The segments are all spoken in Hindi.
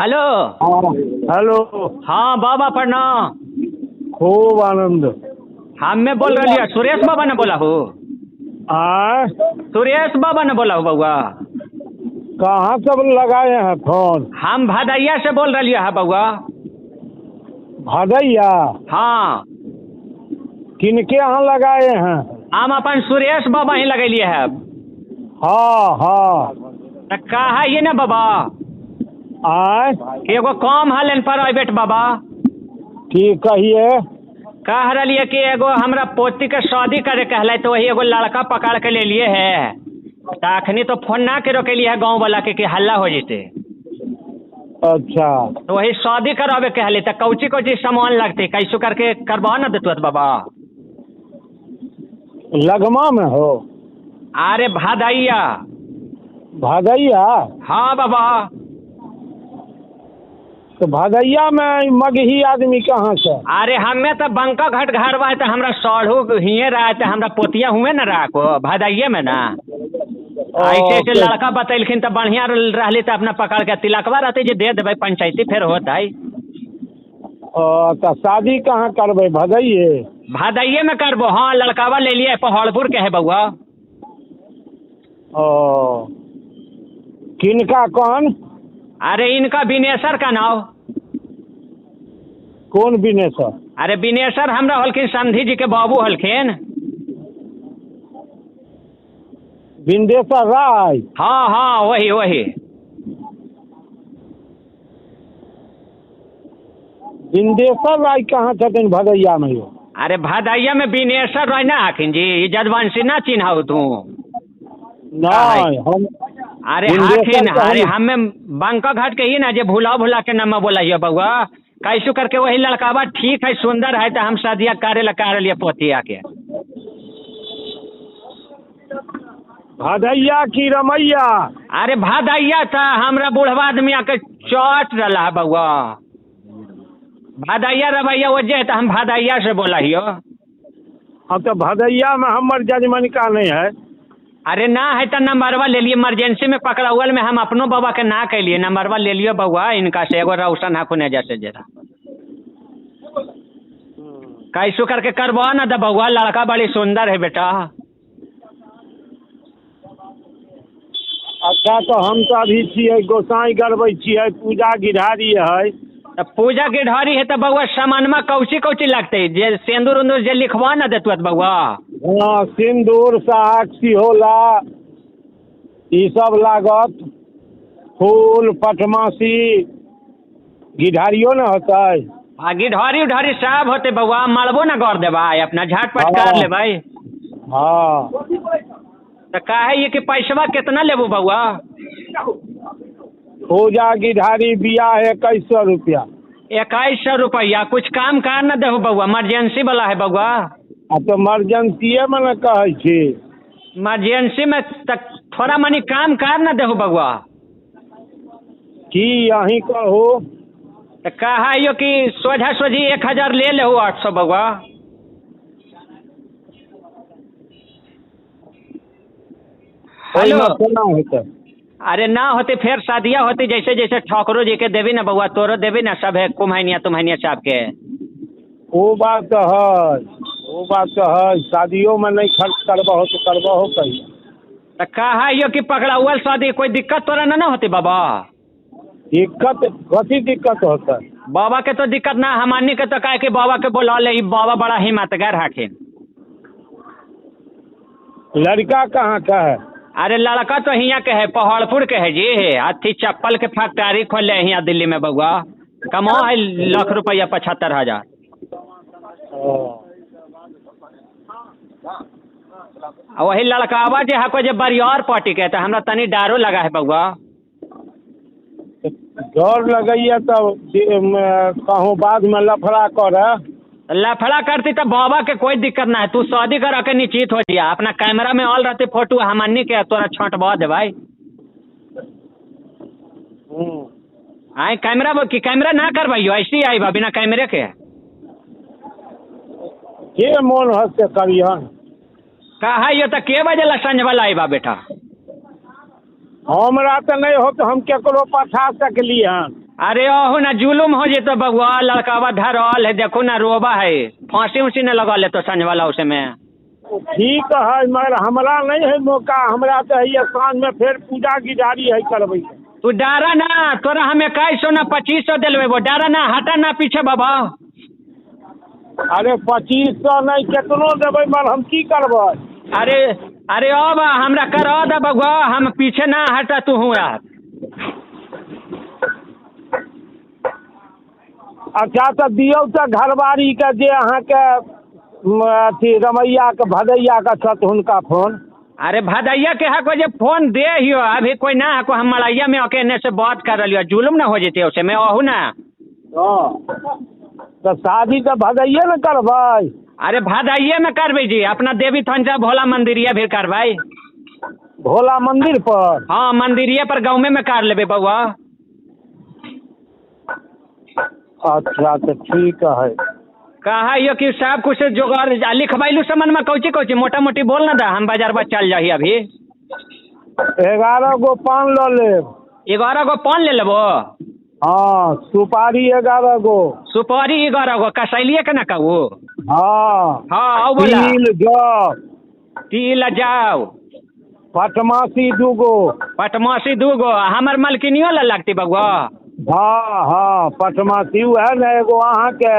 हेलो। हाँ हेलो। हाँ बाबा प्रणाम। खूब आनंद। हमें बोल रही है सुरेश बाबा ने बोला हो। आय सुरेश बाबा ने बोला हो बउआ। कहाँ सब लगाए हैं फोन? हम भदैया से बोल रही है बउआ। भदैया? हाँ किनके यहाँ लगाए हैं? हम अपन सुरेश बाबा ही लगेलिए है। हाँ हाँ। तो कहा ये ना बाबा आय कि एगो काम हलन प्राइवेट बाबा। की कहिए? कह रही है कि एगो हमरा पोती के शादी करे कहले तो वही एगो लड़का पकड़ के ले लिए है। तो अखनी तो फोन ना करो के लिए है गाँव वाला के कि हल्ला हो जेते। अच्छा तो वही शादी करावे कहले तो कौची कौची सामान लगते कैसो करके करवा ना देते बाबा। लगमा में हो? अरे भदैया। भदैया? हाँ बाबा। तो भदैया में मगही आदमी कहाँ से? अरे हमें तो बंका घाट घर बा तो हमरा साढ़ू हिये रहा तो हमरा पोतिया हुए ना रहा को भदैये में ना। ऐसे ऐसे लड़का बतैलखिन तो बढ़िया रहली तो अपना पकड़ के तिलकवा रहते जे दे देवे पंचायती फिर होता है। तो शादी कहाँ करबे? भदैये? भदैये में करबो। हाँ लड़कावा ले लिए पहाड़पुर के है बउआ। ओ किनका कौन? अरे इनका बिनेसर का नाव। कौन बिनेसर? अरे बिनेसर हमरा हलखिन समधी जी के बाबू हलखिन। बिंदेश्वर राय? हाँ हाँ वही वही। बिंदेश्वर राय कहाँ छथिन भदैया में? यो अरे भदैया में बिनेसर राय ना हखिन जी जदवंशी ना चिन्हाऊ तू। नहीं हम अरे बिंदेश्वर हखिन तो अरे हम- हमें बंका घाट के ही ना जे भुला भुला के नाम बोला ये बउआ। कैसो करके वही लड़कावा ठीक है सुंदर है तो हम शादिया करे ला कर लिए पोतिया के। भदैया की रमैया? अरे भदैया था हमरा बुढ़वा आदमी आके चौट रहा है बउआ। भदैया रवैया वो जे तो हम भदैया से बोला हियो। अब तो भदैया में हमर जजमन का नहीं है। अरे ना है तो नंबरवा ले लिए इमरजेंसी में पकड़ाउल में हम अपनो बाबा के ना कह लिए नंबरवा ले लियो बउआ इनका से एगो रौशन हाकुन जैसे जरा कैसो करके करवा ना दे बउआ लड़का बड़ी सुंदर है बेटा। अच्छा तो हम तो अभी छियै गोसाई गड़बै छियै पूजा गिरहारी है। तो पूजा के ढारी है तो बउआ सामानमा कौची कौची लगते जे सिंदूर उन्दूर जे लिखवा ना देतु बउआ। हाँ सिंदूर साक्षी होला ई सब लागत। फूल पटमासी गिरहारियो न होतै। आ गिढारी उढारी सब होते बउआ मरबो ना कर देबा अपना झटपट कर ले भाई। हाँ तो काहे ये कि पैसवा कितना लेबू बउआ? पूजा गिरहारी बियाह 2100 रुपया। 2100 रुपया कुछ काम कर ना देहू बउआ इमरजेंसी वाला है बउआ। अब तो इमरजेंसीए में न कहै छी। इमरजेंसी में तक थोड़ा मनी काम कर ना देहू बउआ। की अहीं कहू? तो कहा यो कि सोझा सोझी 1000 ले लेहू 800 बउआ। हेलो। ओहिमे केना हेतै? अरे ना होते फिर शादियाँ होती जैसे जैसे ठाकुरो जी के देवी ना बउआ तोरो देवी ना सब है कुम्हैनिया तुम्हैनिया सब के। वो बात तो है। वो बात तो है शादियों में नहीं खर्च करबहो तो करबहो कहीं। तो कहा यो कि पकड़ाउल शादी कोई दिक्कत तोरा ना होती बाबा? दिक्कत कथी दिक्कत होता है? बाबा के तो दिक्कत ना हमानी के तो कहे कि बाबा के बोला ले ई बाबा बड़ा हिम्मतगर हखिन। लड़का कहाँ का है? अरे लड़का तो हियाँ के है पहाड़पुर के है जी अथी चप्पल के फैक्ट्री खोले है यहाँ दिल्ली में बउआ। कमा है लाख रुपया 75,000। वही लड़कावा जे हको जे बरियार पार्टी के तो हमरा तनी डरो लगा है बउआ। डर लगैया तब कहूँ बाद में लफड़ा करे। लफड़ा करती तो बाबा के कोई दिक्कत ना है तू शादी करा के निश्चित हो जिया अपना कैमरा में ऑल रहती फोटो हमनी के तोरा छांटवा दे भाई। आए कैमरा की कैमरा ना करवाइयो ऐसे ही आई बा बिना कैमरे के। के मोन हंस करियन? कहा यो तो के बजे ला संझ वाला आई बा बेटा? हमरा तो नहीं हो तो हम केकरो पठा सकली हन। अरे ओहू ना जुलुम हो जेतो बबुआ, लड़कावा धरल है, देखो ना रोबा है, फांसी उसी ने लगा ले तो संजवाला उसे में। ठीक है मगर हमरा नहीं है मौका, हमरा तो है साँझ में फिर पूजा की जारी है करबै। तू डरा ना, तोरा हम 2100 ना 2500 दिलवे, वो डरा ना, हटा ना पीछे बाबा। अरे 2500 नहीं कितनो देबै मगर हम की करबै। अरे अरे अब हमरा करा दे बबुआ, हम पीछे ना हटा तू हूँ यार। अच्छा तो दियौ तो घरबारी के जे अहाँके अथी रमैया के भदैया के छथि हुनका फोन। अरे भदैया के हको जे फोन दे हियो, अभी कोई ना हको, हम मलैया में अकेले से बात कर रही, जुलुम ना हो जेते उसे में ओहू ना। तो शादी तो भदैये न करबै। अरे भदैये में करबै जी, अपना देवी थंजा भोला मंदिरिया भी करबै। भोला मंदिर पर? हाँ मंदिरिया पर गाँव में कर लेबे बउआ। अच्छा तो ठीक है। कहा यो कि सब कुछ जोगाड़ लिखवाइलू समन में कौची कौची मोटा मोटी बोल ना दा, हम बाजार पर चल जाही अभी। 11 गो पान ल लेब। 11 गो पान ले लेबो? हाँ सुपारी 11 गो। सुपारी 11 गो, कसैलिए के ना कहू? हाँ हाँ बोला। तिल जौ। तिल जाओ। पटमासी 2 गो। पटमासी 2 गो, हमर मलकिनियो ला लगती बउआ। हाँ हाँ पटमासी है ना, एगो अहाँके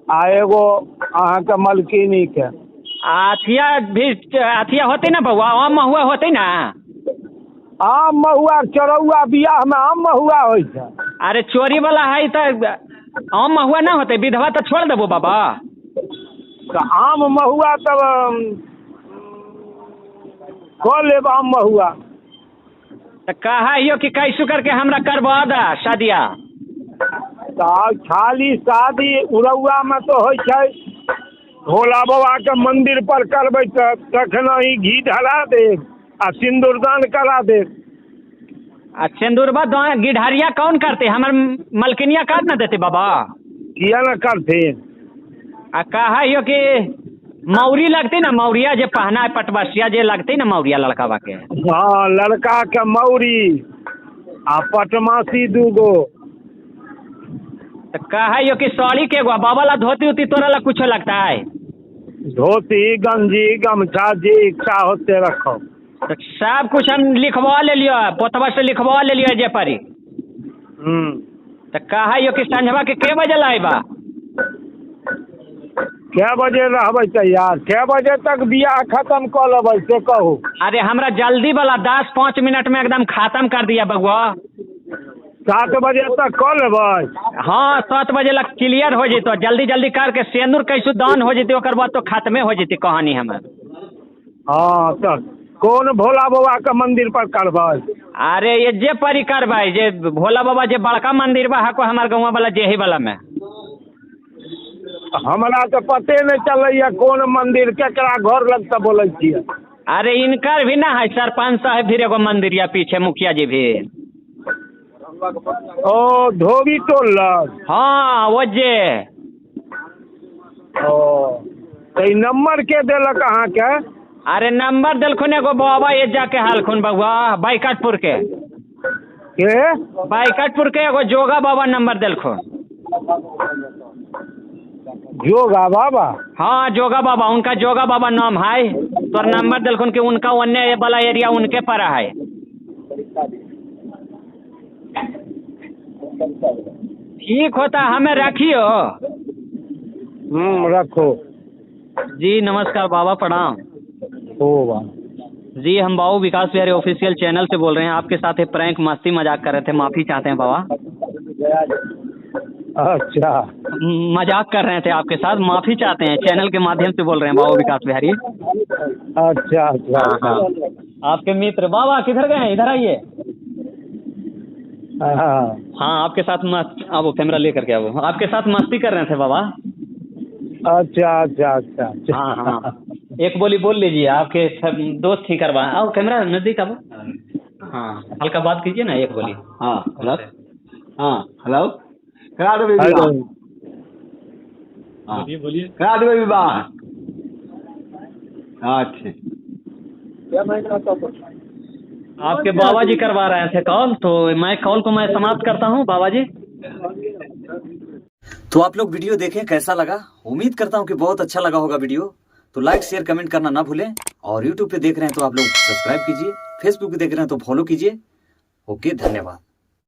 आ एगो अहाँके मलकिनी के। अथिया भी अथिया होते ना बउआ, आम महुआ होते ना? आम महुआ चरौआ बियाह में आम महुआ होइ छै। अरे चोरी वाला है तो आम महुआ ना होते, विधवा तो छोड़ देबो बाबा। तो आम महुआ तब कऽ लेब आम महुआ। तो कहा यो कि कैसू करके हमरा करवा दा शादिया। तो खाली शादी उड़ौआ में तो होइ छै, भोला बाबा के मंदिर पर करबै तऽ तखन ही घी ढला देब आ सिंदूरदान करा देब। आ सिंदूरबा गिढ़ारिया कौन करते, हमर मलकिनिया काट ना देते बाबा? किया न करथिन। आ कहा यो कि मौरी लगती ना, मौरिया जे पहना है पटवसिया जे लगती ना मौरिया लड़कावा के। हाँ लड़का के मौरी आ पटमासी 2 गो। तो कहा यो कि साड़ी के एगो, बाबा ला धोती उती तोरा ला कुछो लगता है? धोती गंजी गमछा जे इच्छा होते रखो। तो सब कुछ हम लिखवा ले लियो, पोतवा से लिखवा ले लियो जे परी। तो कहा यो कि संझवा के बजे लाइबा? कै बजे रहबै तैयार? कै बजे तक बियाह खत्म कऽ लेबै से कहू। अरे हमरा जल्दी वाला 10-5 मिनट में एकदम खत्म कर दिया बउआ। 7 बजे तक कऽ लेबै? हाँ 7 बजे लग क्लियर हो जेतो, जल्दी जल्दी करके सेंदूर कैसू दान हो जेते, ओकर बाद तो खत्मे हो जेती कहानी हमर। हाँ तो कौन भोला बाबा के मंदिर पर करबै? अरे ये जे परी करबै, जे भोला बाबा जे बड़का मंदिर बा हको हमार गाँव वाला जेही वाला में। हमरा तो पते नहीं चलैया कोन मंदिर केकरा घर लग से बोलै छियै। अरे इनकर भी ना है, सरपंच साहब भी एगो मंदिर या पीछे मुखिया जी भी। ओ धोबी टोल लग? हाँ वो जे। ओ तो नंबर के देलक अहाँके? अरे नंबर दिलखुन एगो बाबा ये जाके हालखुन बउआ, बैकटपुर के। बैकटपुर के एगो जोगा बाबा नंबर दिलखुन। जोगा बाबा? हाँ जोगा बाबा, उनका जोगा बाबा नाम है। तो नंबर दिलखुन कि उनका अन्य वाला एरिया उनके पड़ा है। ठीक होता, हमें रखियो। रखो। जी नमस्कार बाबा, प्रणाम। हो जी हम बाबू विकास बिहारी ऑफिशियल चैनल से बोल रहे हैं, आपके साथ एक प्रैंक मस्ती मजाक कर रहे थे, माफ़ी चाहते हैं बाबा। अच्छा मजाक कर रहे थे आपके साथ, माफ़ी चाहते हैं, चैनल के माध्यम से बोल रहे हैं बाबू विकास बिहारी। अच्छा अच्छा। हाँ आपके मित्र बाबा किधर गए हैं, इधर आइए। हाँ आपके साथ अब वो कैमरा लेकर के वो आपके साथ मस्ती कर रहे थे बाबा। अच्छा अच्छा अच्छा। हाँ हाँ एक बोली बोल लीजिए, आपके दोस्त ही करवा। आओ कैमरा नजदीक आओ। हाँ हल्का बात कीजिए ना, एक बोली। हाँ हेलो। हाँ हेलो करा दो विवाह। हाँ बोलिए करा दो विवाह। अच्छा आपके बाबा जी करवा रहे थे कॉल, तो मैं कॉल को मैं समाप्त करता हूँ बाबा जी। तो आप लोग वीडियो देखें, कैसा लगा? उम्मीद करता हूँ कि बहुत अच्छा लगा होगा वीडियो। तो लाइक शेयर कमेंट करना ना भूलें। और यूट्यूब पे देख रहे हैं तो आप लोग सब्सक्राइब कीजिए, फेसबुक पे देख रहे हैं तो फॉलो कीजिए। ओके, धन्यवाद।